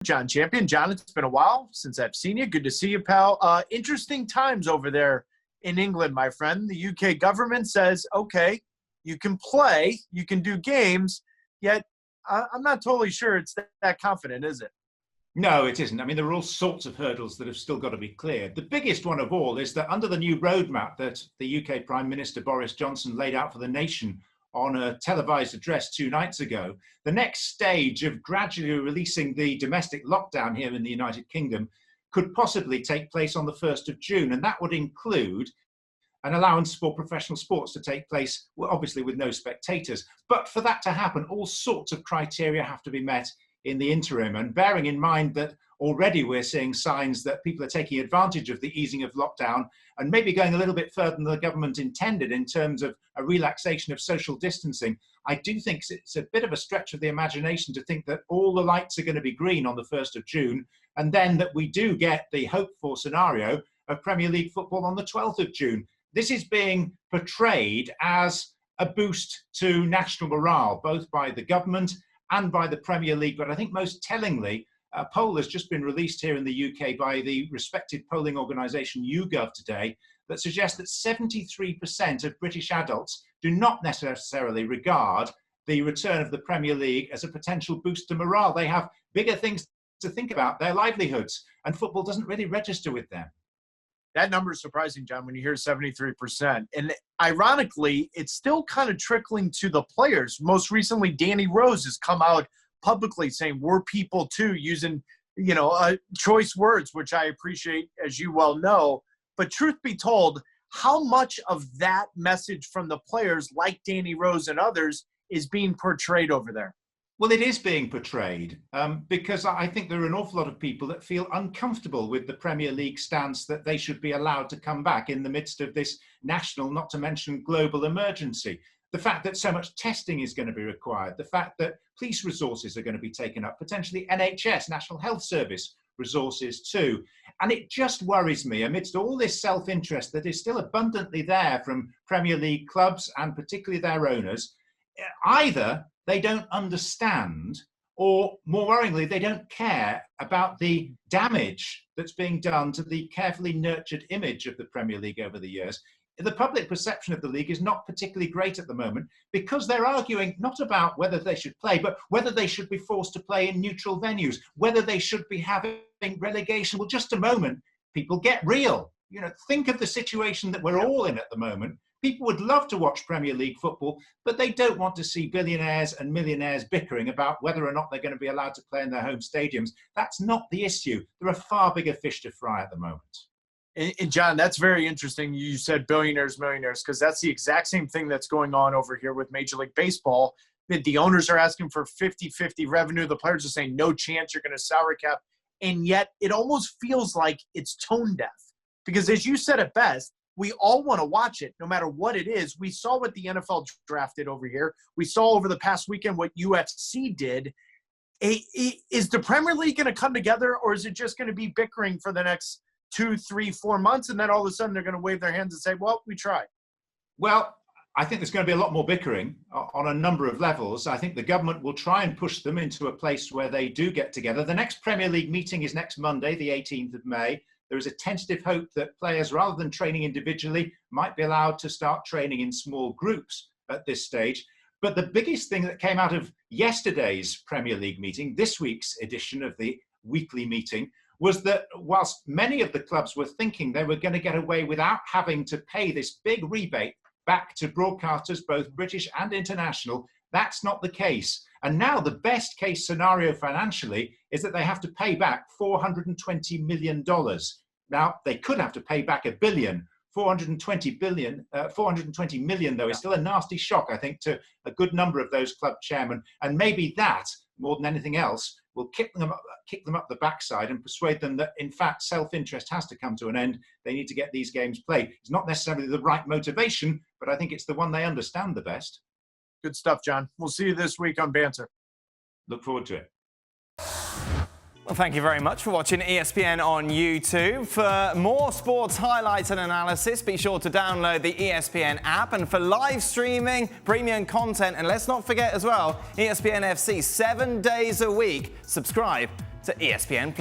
Jon Champion. John, it's been a while since I've seen you. Good to see you, pal. Interesting times over there in England, my friend. The UK government says, okay, you can play, you can do games, yet I'm not totally sure it's that confident, is it? No, it isn't. I mean, there are all sorts of hurdles that have still got to be cleared. The biggest one of all is that under the new roadmap that the UK Prime Minister Boris Johnson laid out for the nation on a televised address 2 nights ago, the next stage of gradually releasing the domestic lockdown here in the United Kingdom could possibly take place on the 1st of June. And that would include an allowance for professional sports to take place, well, obviously with no spectators. But for that to happen, all sorts of criteria have to be met in the interim. And bearing in mind that already we're seeing signs that people are taking advantage of the easing of lockdown and maybe going a little bit further than the government intended in terms of a relaxation of social distancing, I do think it's a bit of a stretch of the imagination to think that all the lights are going to be green on the 1st of June and then that we do get the hoped-for scenario of Premier League football on the 12th of June. This is being portrayed as a boost to national morale, both by the government and by the Premier League. But I think most tellingly, a poll has just been released here in the UK by the respected polling organisation YouGov today that suggests that 73% of British adults do not necessarily regard the return of the Premier League as a potential boost to morale. They have bigger things to think about, their livelihoods, and football doesn't really register with them. That number is surprising, John, when you hear 73%. And ironically, it's still kind of trickling to the players. Most recently, Danny Rose has come out publicly saying we're people too, using, choice words, which I appreciate, as you well know. But truth be told, how much of that message from the players, like Danny Rose and others, is being portrayed over there? Well, it is being portrayed because I think there are an awful lot of people that feel uncomfortable with the Premier League stance that they should be allowed to come back in the midst of this national, not to mention global emergency. The fact that so much testing is going to be required, the fact that police resources are going to be taken up, potentially NHS, National Health Service resources too. And it just worries me amidst all this self-interest that is still abundantly there from Premier League clubs and particularly their owners. Either they don't understand, or more worryingly, they don't care about the damage that's being done to the carefully nurtured image of the Premier League over the years. The public perception of the league is not particularly great at the moment because they're arguing not about whether they should play, but whether they should be forced to play in neutral venues, whether they should be having relegation. Well, just a moment, people, get real. Think of the situation that we're all in at the moment. People would love to watch Premier League football, but they don't want to see billionaires and millionaires bickering about whether or not they're going to be allowed to play in their home stadiums. That's not the issue. There are far bigger fish to fry at the moment. And John, that's very interesting. You said billionaires, millionaires, because that's the exact same thing that's going on over here with Major League Baseball. The owners are asking for 50-50 revenue. The players are saying, no chance you're going to salary cap. And yet it almost feels like it's tone deaf. Because as you said it best, we all want to watch it, no matter what it is. We saw what the NFL drafted over here. We saw over the past weekend what UFC did. Is the Premier League going to come together, or is it just going to be bickering for the next 2, 3, 4 months, and then all of a sudden they're going to wave their hands and say, well, we tried? Well, I think there's going to be a lot more bickering on a number of levels. I think the government will try and push them into a place where they do get together. The next Premier League meeting is next Monday, the 18th of May. There is a tentative hope that players, rather than training individually, might be allowed to start training in small groups at this stage. But the biggest thing that came out of yesterday's Premier League meeting, this week's edition of the weekly meeting, was that whilst many of the clubs were thinking they were going to get away without having to pay this big rebate back to broadcasters, both British and international, that's not the case. And now the best case scenario financially is that they have to pay back $420 million. Now, they could have to pay back $1 billion. 420 million, though, is still a nasty shock, I think, to a good number of those club chairmen. And maybe that, more than anything else, will kick them up the backside and persuade them that, in fact, self-interest has to come to an end. They need to get these games played. It's not necessarily the right motivation, but I think it's the one they understand the best. Good stuff, John. We'll see you this week on Banter. Look forward to it. Well, thank you very much for watching ESPN on YouTube. For more sports highlights and analysis, be sure to download the ESPN app. And for live streaming, premium content, and let's not forget as well, ESPN FC 7 days a week. Subscribe to ESPN+.